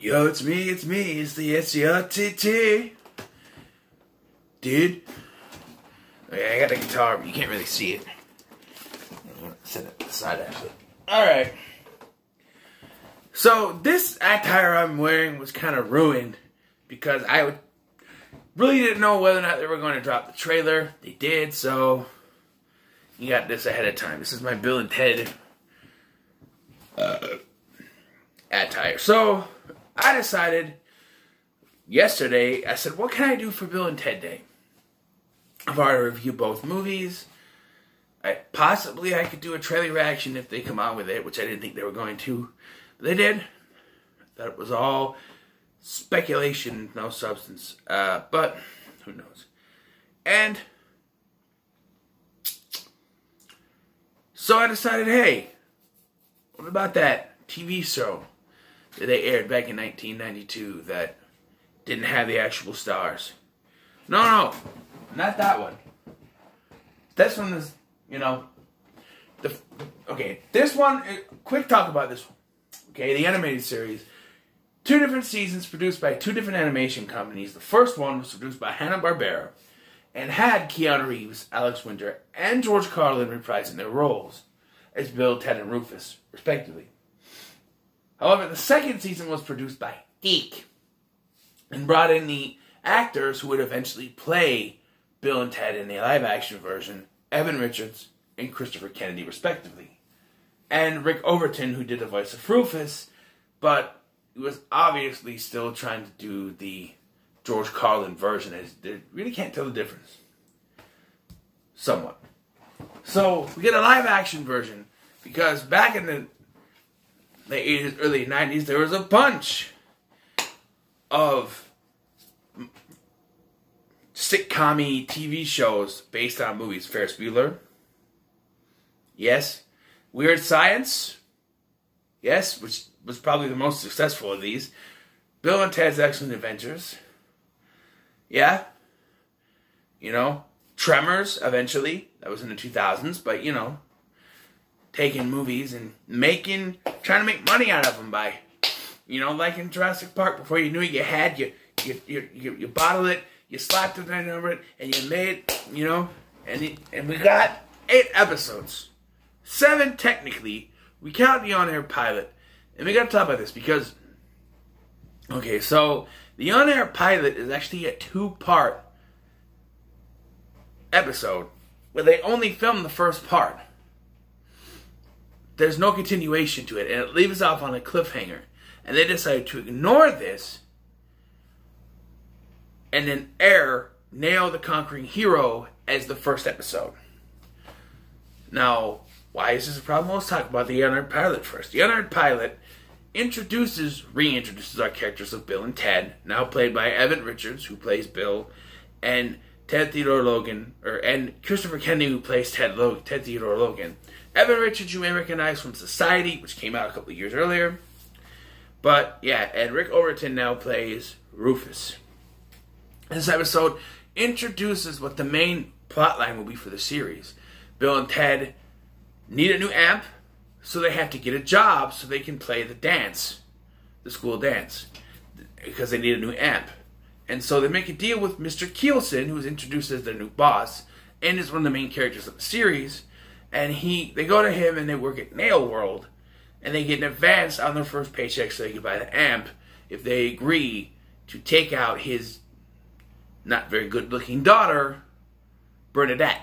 Yo, it's me, it's the SCRTT. Dude. Okay, I got a guitar, but you can't really see it. I'm gonna set it to the side, actually. Alright. So, this attire I'm wearing was kind of ruined because I really didn't know whether or not they were going to drop the trailer. They did, so you got this ahead of time. This is my Bill and Ted attire. So, I decided yesterday, I said, what can I do for Bill and Ted Day? I've already reviewed both movies. Possibly I could do a trailer reaction if they come out with it, which I didn't think they were going to. But they did. That was all speculation, no substance. But who knows? And so I decided, hey, what about that TV show that they aired back in 1992 that didn't have the actual stars? No, not that one. This one is, okay, this one, quick talk about this one. Okay, the animated series. 2 different seasons produced by 2 different animation companies. The first one was produced by Hanna-Barbera and had Keanu Reeves, Alex Winter, and George Carlin reprising their roles as Bill, Ted, and Rufus, respectively. However, the second season was produced by Geek and brought in the actors who would eventually play Bill and Ted in the live-action version, Evan Richards and Christopher Kennedy, respectively. And Rick Overton, who did the voice of Rufus, but he was obviously still trying to do the George Carlin version. They really can't tell the difference. Somewhat. So, we get a live-action version, because back in the 80s, early 90s, there was a bunch of sitcom-y TV shows based on movies. Ferris Bueller. Yes. Weird Science. Yes, which was probably the most successful of these. Bill and Ted's Excellent Adventures. Yeah. Tremors, eventually. That was in the 2000s, but, taking movies and trying to make money out of them by, like in Jurassic Park, before you knew it, you bottled it, you slapped it over it, and you made, and we got 8 episodes. 7 technically. We count the on-air pilot. And we gotta talk about this because, okay, so the on-air pilot is actually a 2-part episode where they only filmed the first part. There's no continuation to it, and it leaves off on a cliffhanger. And they decided to ignore this and then air Nail the Conquering Hero as the first episode. Now, why is this a problem? Let's talk about the unaired pilot first. The unaired pilot reintroduces our characters of Bill and Ted, now played by Evan Richards, who plays Bill, and Ted Theodore Logan, and Christopher Kennedy, who plays Ted Theodore Logan. Evan Richards, you may recognize from Society, which came out a couple of years earlier. But, yeah, and Rick Overton now plays Rufus. This episode introduces what the main plotline will be for the series. Bill and Ted need a new amp, so they have to get a job so they can play the school dance, because they need a new amp. And so they make a deal with Mr. Keelson, who is introduced as their new boss, and is one of the main characters of the series. And they go to him and they work at Nail World, and they get an advance on their first paycheck so they can buy the amp if they agree to take out his not very good looking daughter, Bernadette.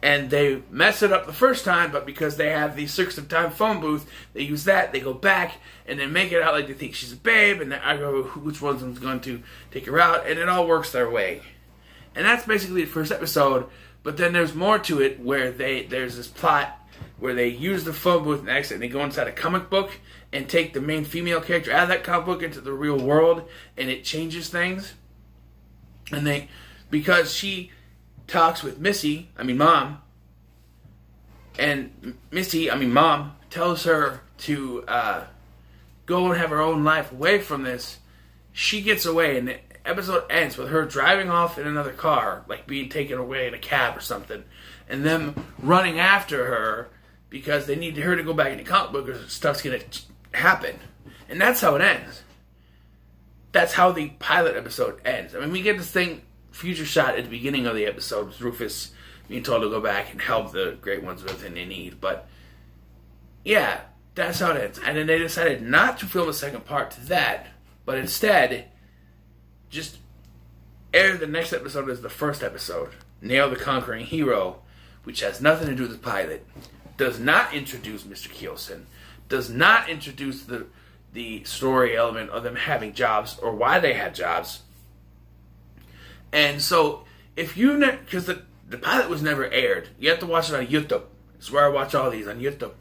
And they mess it up the first time, but because they have the Circus of Time phone booth, they use that, they go back, and they make it out like they think she's a babe, and I go, which one's going to take her out, and it all works their way. And that's basically the first episode, but then there's more to it, where there's this plot where they use the phone booth next, and they go inside a comic book, and take the main female character out of that comic book into the real world, and it changes things. And because she talks with Mom, and Mom tells her to go and have her own life away from this. She gets away, and the episode ends with her driving off in another car, like being taken away in a cab or something, and them running after her because they need her to go back in the comic book or stuff's going to happen. And that's how it ends. that's how the pilot episode ends. I mean, we get this future shot at the beginning of the episode with Rufus being told to go back and help the Great Ones with everything they need. But, yeah, that's how it ends. And then they decided not to film a second part to that, but instead, just air the next episode as the first episode. Nail the Conquering Hero, which has nothing to do with the pilot. Does not introduce Mr. Keelson. Does not introduce the story element of them having jobs or why they had jobs. And so, if you because the pilot was never aired, you have to watch it on YouTube. It's where I watch all these, on YouTube.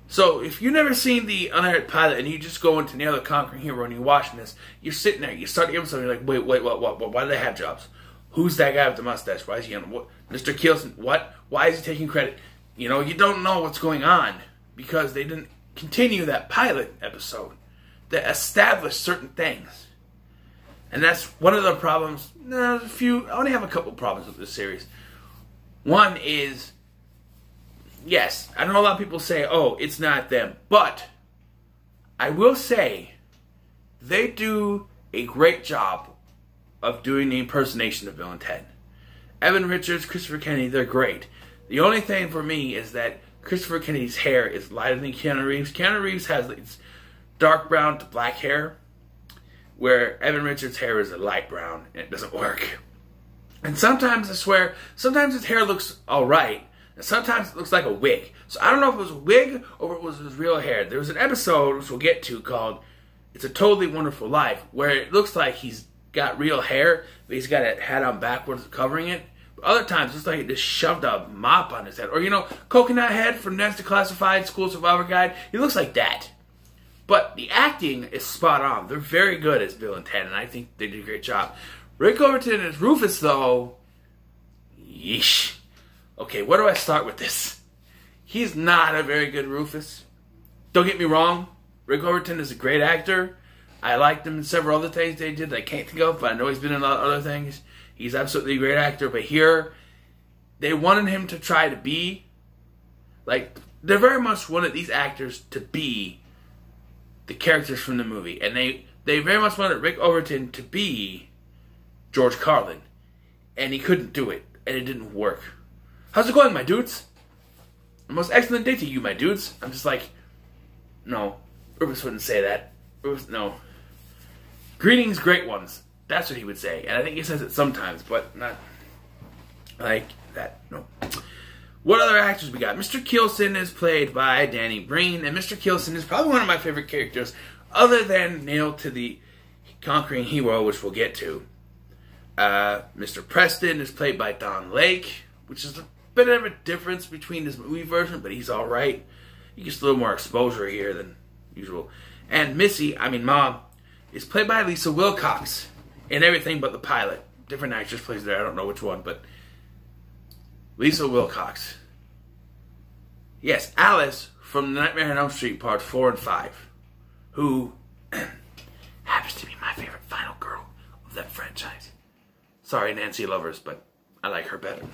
So, if you've never seen the unaired pilot and you just go into Nail the Conquering Hero and you're watching this, you're sitting there, you start the episode and you're like, wait, what? Why do they have jobs? Who's that guy with the mustache? Why is he on what? Mr. Keelson, what? Why is he taking credit? You know, you don't know what's going on because they didn't continue that pilot episode that established certain things. And that's one of the problems. No, there's a few. I only have a couple problems with this series. One is, yes, I know a lot of people say, oh, it's not them. But I will say they do a great job of doing the impersonation of Bill and Ted. Evan Richards, Christopher Kennedy, they're great. The only thing for me is that Christopher Kennedy's hair is lighter than Keanu Reeves. Keanu Reeves has it's dark brown to black hair, where Evan Richards' hair is a light brown, and it doesn't work. And sometimes, I swear, sometimes his hair looks alright, and sometimes it looks like a wig. So I don't know if it was a wig or if it was his real hair. There was an episode, which we'll get to, called It's a Totally Wonderful Life, where it looks like he's got real hair, but he's got a hat on backwards covering it. But other times, it's like he just shoved a mop on his head. Or, you know, Coconut Head from Next Declassified School Survivor Guide. He looks like that. But the acting is spot on. They're very good as Bill and Ted, and I think they did a great job. Rick Overton as Rufus, though, yeesh. Okay, where do I start with this? He's not a very good Rufus. Don't get me wrong. Rick Overton is a great actor. I liked him in several other things they did that I can't think of, but I know he's been in a lot of other things. He's absolutely a great actor, but here, they wanted him to try to be, like, they very much wanted these actors to be the characters from the movie. And they very much wanted Rick Overton to be George Carlin. And he couldn't do it. And it didn't work. How's it going, my dudes? The most excellent day to you, my dudes. I'm just like, no. Rufus wouldn't say that. Rufus, no. Greetings, great ones. That's what he would say. And I think he says it sometimes, but not like that. No. What other actors we got? Mr. Keelson is played by Danny Breen, and Mr. Keelson is probably one of my favorite characters, other than Nail to the Conquering Hero, which we'll get to. Mr. Preston is played by Don Lake, which is a bit of a difference between this movie version, but he's alright. He gets a little more exposure here than usual. And Missy, Mom, is played by Lisa Wilcox in everything but the pilot. Different actress plays there, I don't know which one, but Lisa Wilcox. Yes, Alice from Nightmare on Elm Street Part 4 and 5, who happens to be my favorite final girl of that franchise. Sorry, Nancy lovers, but I like her better.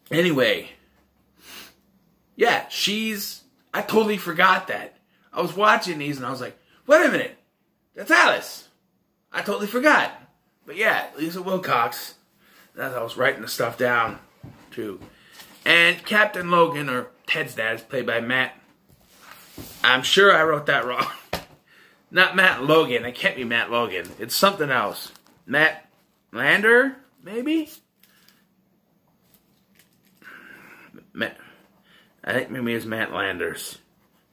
Anyway, yeah, I totally forgot that. I was watching these and I was like, wait a minute, that's Alice. I totally forgot. But yeah, Lisa Wilcox. As I was writing the stuff down, too. And Captain Logan, or Ted's dad, is played by Matt. I'm sure I wrote that wrong. Not Matt Logan. It can't be Matt Logan. It's something else. Matt Lander, maybe? I think maybe it's Matt Landers.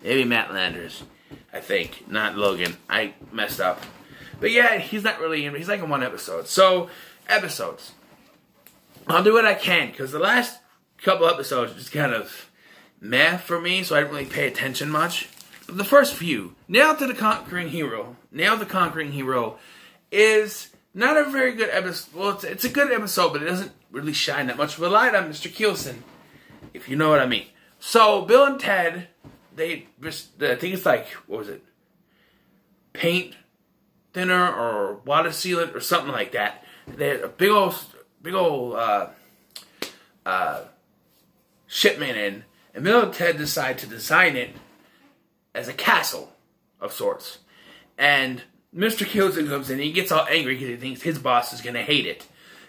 Maybe Matt Landers. I think. Not Logan. I messed up. But yeah, he's not really in. He's like in one episode. So, episodes. I'll do what I can, because the last couple episodes just kind of meh for me, so I didn't really pay attention much. But the first few, Nail the Conquering Hero is not a very good episode. Well, it's a good episode, but it doesn't really shine that much. Relied on Mr. Keelson, if you know what I mean. So, Bill and Ted, I think it's like, what was it? Paint thinner or water sealant or something like that. They had a big old shipment in, and Bill and Ted decide to design it as a castle. of sorts. And Mr. Keelson comes in, and he gets all angry because he thinks his boss is going to hate it.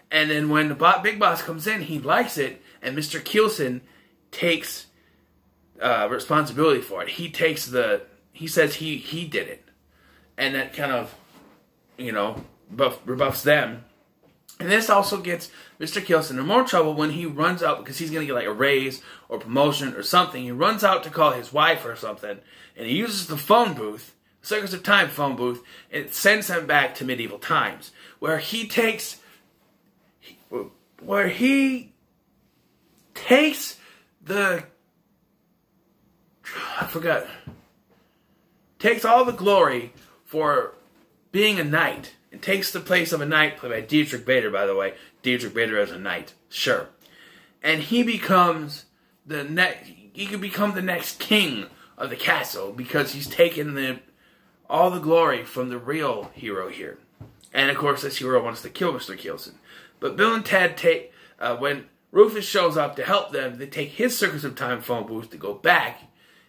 And then when the big boss comes in, he likes it, and Mr. Keelson takes responsibility for it. He says he did it. And that kind of, rebuffs them. And this also gets Mr. Keelson in more trouble when he runs out because he's going to get like a raise or promotion or something. He runs out to call his wife or something, and he uses the phone booth, Circus of Time phone booth, and it sends him back to medieval times, where he takes takes all the glory for being a knight. It takes the place of a knight, played by Dietrich Bader, by the way. Dietrich Bader as a knight, sure. And he becomes he could become the next king of the castle because he's taken all the glory from the real hero here. And of course, this hero wants to kill Mr. Keelson. But Bill and Ted when Rufus shows up to help them, they take his Circus of Time phone booth to go back,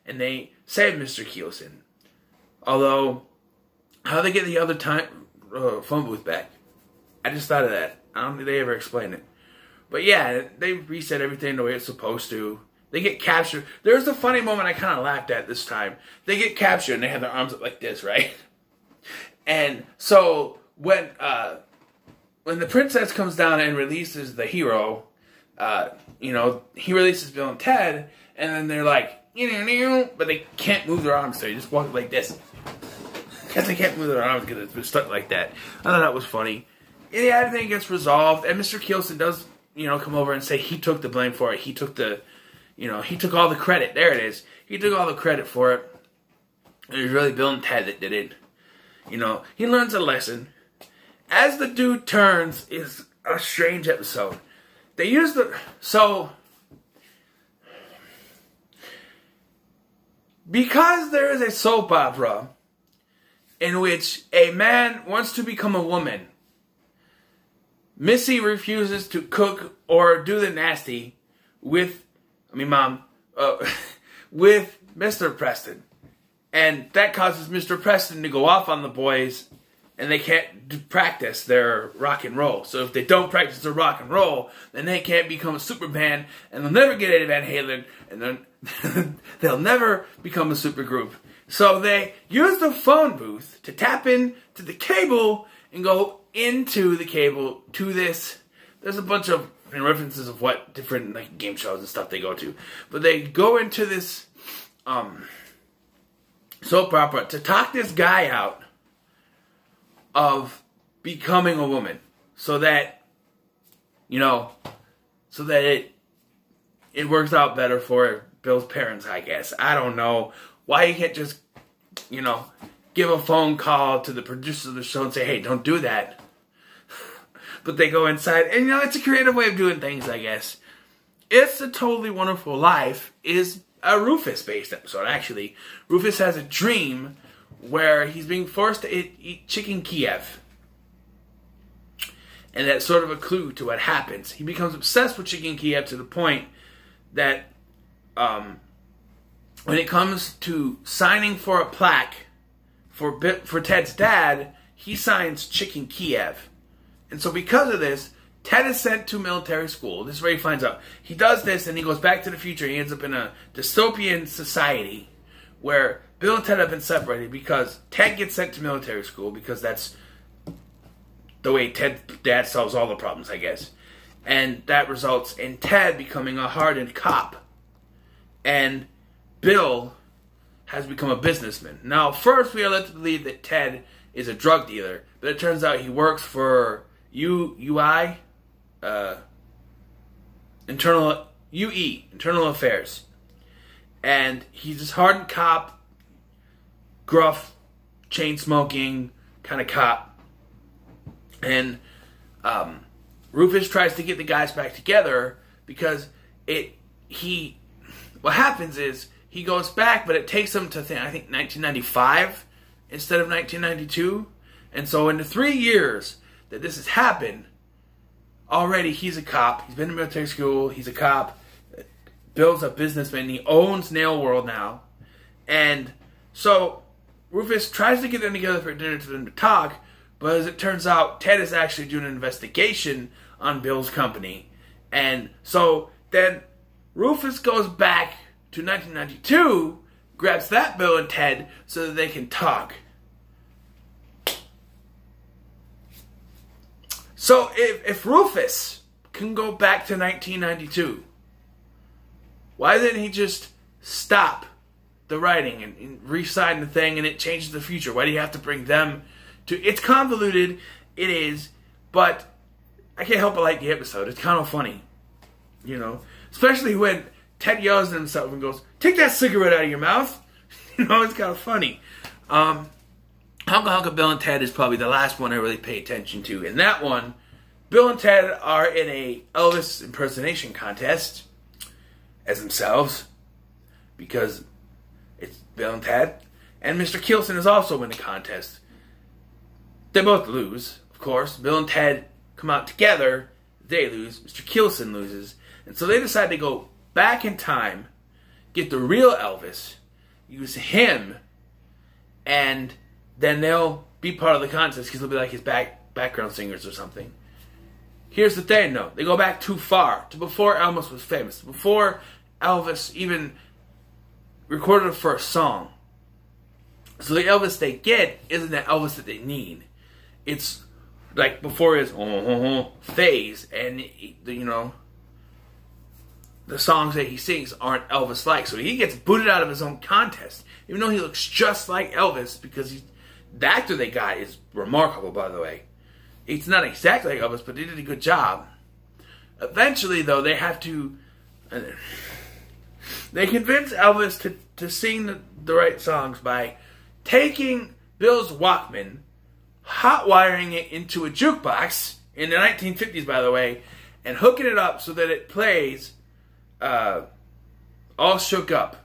and they save Mr. Keelson. Although, how they get the other phone booth back, I just thought of that. I don't think they ever explained it. But yeah, they reset everything the way it's supposed to. They get captured. There's a funny moment I kind of laughed at this time. They get captured and they have their arms up like this, right? And so when the princess comes down and releases the hero, he releases Bill and Ted, and then they're like, but they can't move their arms, so they just walk like this. Because they can't move their arms because it's been stuck like that. I thought that was funny. And yeah, everything gets resolved, and Mr. Keelson does, come over and say he took the blame for it. He took he took all the credit. There it is. He took all the credit for it. It was really Bill and Ted that did it. He learns a lesson. As the dude turns is a strange episode. They use because there is a soap opera in which a man wants to become a woman, Missy refuses to cook or do the nasty with Mr. Preston. And that causes Mr. Preston to go off on the boys, and they can't practice their rock and roll. So if they don't practice their rock and roll, then they can't become a super band, and they'll never get Eddie Van Halen, and then they'll never become a super group. So they use the phone booth to tap into the cable and go into the cable to this. There's a bunch of references of what different game shows and stuff they go to. But they go into this soap opera to talk this guy out of becoming a woman. So that, it works out better for Bill's parents, I guess. I don't know why you can't just, give a phone call to the producer of the show and say, hey, don't do that. But they go inside, and it's a creative way of doing things, I guess. It's a Totally Wonderful Life is a Rufus-based episode, actually. Rufus has a dream where he's being forced to eat chicken Kiev. And that's sort of a clue to what happens. He becomes obsessed with chicken Kiev to the point that when it comes to signing for a plaque for Ted's dad, he signs chicken Kiev. And so because of this, Ted is sent to military school. This is where he finds out. He does this and he goes back to the future. He ends up in a dystopian society where Bill and Ted have been separated because Ted gets sent to military school because that's the way Ted's dad solves all the problems, I guess. And that results in Ted becoming a hardened cop. And Bill has become a businessman. Now, first we are led to believe that Ted is a drug dealer, but it turns out he works for Internal Affairs. And he's this hardened cop, gruff, chain-smoking kind of cop. And Rufus tries to get the guys back together because what happens is he goes back, but it takes him to, I think, 1995 instead of 1992. And so in the 3 years that this has happened, already he's a cop. He's been to military school. He's a cop. Bill's a businessman. He owns Nail World now. And so Rufus tries to get them together for dinner to them to talk, but as it turns out, Ted is actually doing an investigation on Bill's company. And so then Rufus goes back to 1992, grabs that Bill and Ted so that they can talk. So if Rufus can go back to 1992, why didn't he just stop the writing and re-sign the thing and it changes the future? Why do you have to bring them to... It's convoluted, it is, but I can't help but like the episode. It's kind of funny, you know? Especially when Ted yells at himself and goes, "Take that cigarette out of your mouth." You know, it's kind of funny. Hunka Hunka Bill and Ted is probably the last one I really pay attention to. In that one, Bill and Ted are in a Elvis impersonation contest as themselves, because it's Bill and Ted. And Mr. Keelson is also in the contest. They both lose, of course. Bill and Ted come out together. They lose. Mr. Keelson loses. And so they decide to go back in time, get the real Elvis, use him, and then they'll be part of the contest because they'll be like his background singers or something. Here's the thing, though. They go back too far, to before Elvis was famous, before Elvis even recorded a first song. So the Elvis they get isn't the Elvis that they need. It's like before his phase, and you know, the songs that he sings aren't Elvis-like. So he gets booted out of his own contest, even though he looks just like Elvis, because the actor they got is remarkable, by the way. It's not exactly like Elvis, but they did a good job. Eventually, though, they have to... They convince Elvis to sing the right songs by taking Bill's Walkman, hot-wiring it into a jukebox, in the 1950s, by the way, and hooking it up so that it plays All Shook Up.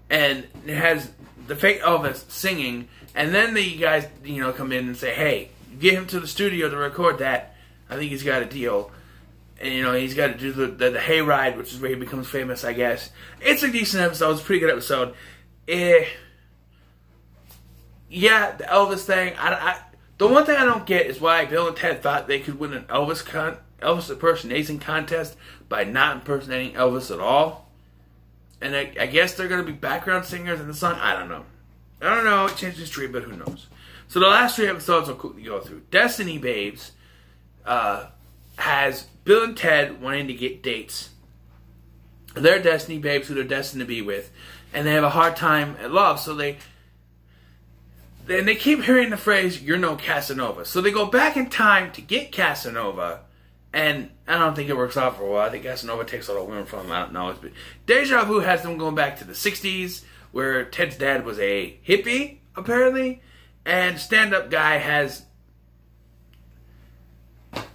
And it has the fake Elvis singing, and then the guys, you know, come in and say, "Hey, get him to the studio to record that. I think he's got a deal." And, you know, he's got to do the hayride, which is where he becomes famous, I guess. It's a decent episode. It's a pretty good episode. Yeah, the Elvis thing. The one thing I don't get is why Bill and Ted thought they could win an Elvis impersonation contest by not impersonating Elvis at all. And I guess they're going to be background singers in the song. I don't know. It changed history, but who knows. So the last 3 episodes I'll quickly go through. Destiny Babes has Bill and Ted wanting to get dates. They're Destiny Babes who they're destined to be with. And they have a hard time at love. So they keep hearing the phrase, "You're no Casanova." So they go back in time to get Casanova. And I don't think it works out for a while. I think Casanova takes all the women from him. I don't know. But Deja Vu has them going back to the 60s, where Ted's dad was a hippie, apparently. And stand-up guy has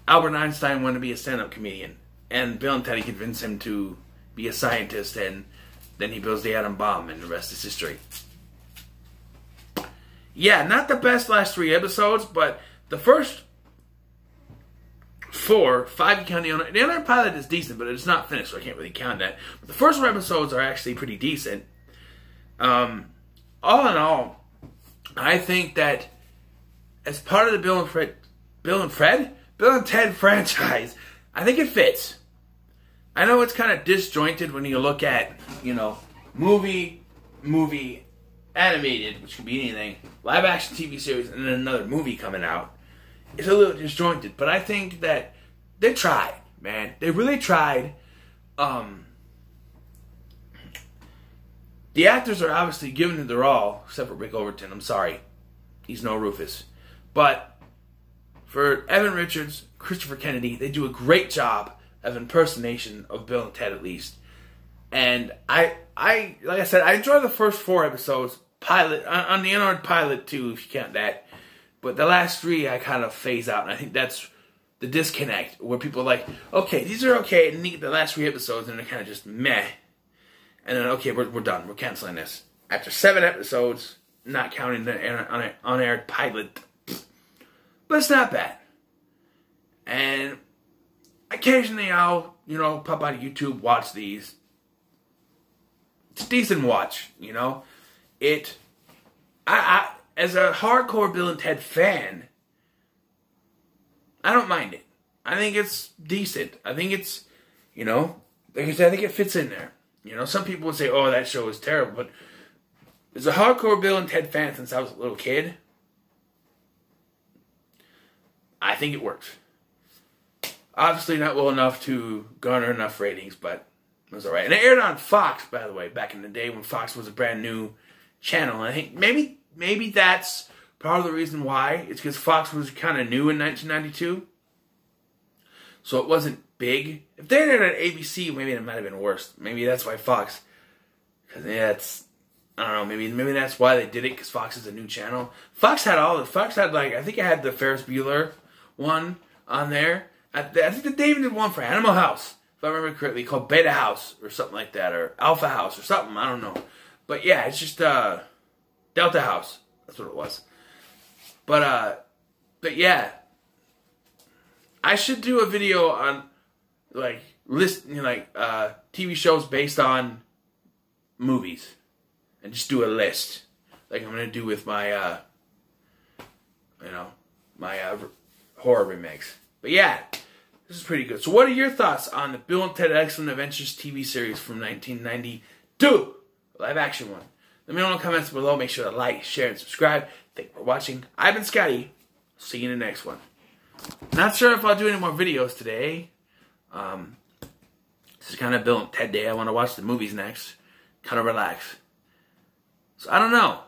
Albert Einstein wanted to be a stand-up comedian. And Bill and Teddy convince him to be a scientist, and then he builds the atom bomb, and the rest is history. Yeah, not the best last 3 episodes, but the first 4, 5 you count the other pilot is decent, but it's not finished, so I can't really count that. But the first 4 episodes are actually pretty decent. All in all, I think that as part of the Bill and Ted franchise, I think it fits. I know it's kind of disjointed when you look at, you know, movie, animated, which could be anything, live action TV series, and then another movie coming out. It's a little disjointed, but I think that they tried, man. They really tried. The actors are obviously giving it their all, except for Rick Overton. I'm sorry. He's no Rufus. But for Evan Richards, Christopher Kennedy, they do a great job of impersonation of Bill and Ted, at least. And I like I said, I enjoy the first 4 episodes. Pilot, on the Unarmed pilot too, if you count that. But the last 3 I kind of phase out, and I think that's the disconnect, where people are like, okay, these are okay, and then you get the last 3 episodes, and they're kind of just meh. And then, okay, we're done. We're canceling this. After 7 episodes, not counting the unaired pilot. But it's not bad. And occasionally I'll, you know, pop out of YouTube, watch these. It's a decent watch, you know. as a hardcore Bill and Ted fan, I don't mind it. I think it's decent. I think it's, you know, like I said, I think it fits in there. You know, some people would say, oh, that show is terrible, but as a hardcore Bill and Ted fan since I was a little kid, I think it works. Obviously not well enough to garner enough ratings, but it was alright. And it aired on Fox, by the way, back in the day when Fox was a brand new channel. And I think maybe that's part of the reason why. It's because Fox was kind of new in 1992. So it wasn't big. If they aired it on ABC, maybe it might have been worse. Maybe that's why Fox... Because I don't know, maybe that's why they did it, because Fox is a new channel. Fox had like, I think it had the Ferris Bueller one on there. I think they even did one for Animal House, if I remember correctly, called Beta House or something like that, or Alpha House or something, I don't know. But yeah, it's just Delta House. That's what it was. But yeah, I should do a video on like TV shows based on movies, and just do a list, like I'm gonna do with my horror remakes. But yeah, this is pretty good. So what are your thoughts on the Bill and Ted Excellent Adventures TV series from 1992? Live action one. Let me know in the comments below. Make sure to like, share, and subscribe. Thank you for watching. I've been Scotty. See you in the next one. Not sure if I'll do any more videos today. This is kind of Bill and Ted Day. I want to watch the movies next. Kind of relax. So I don't know.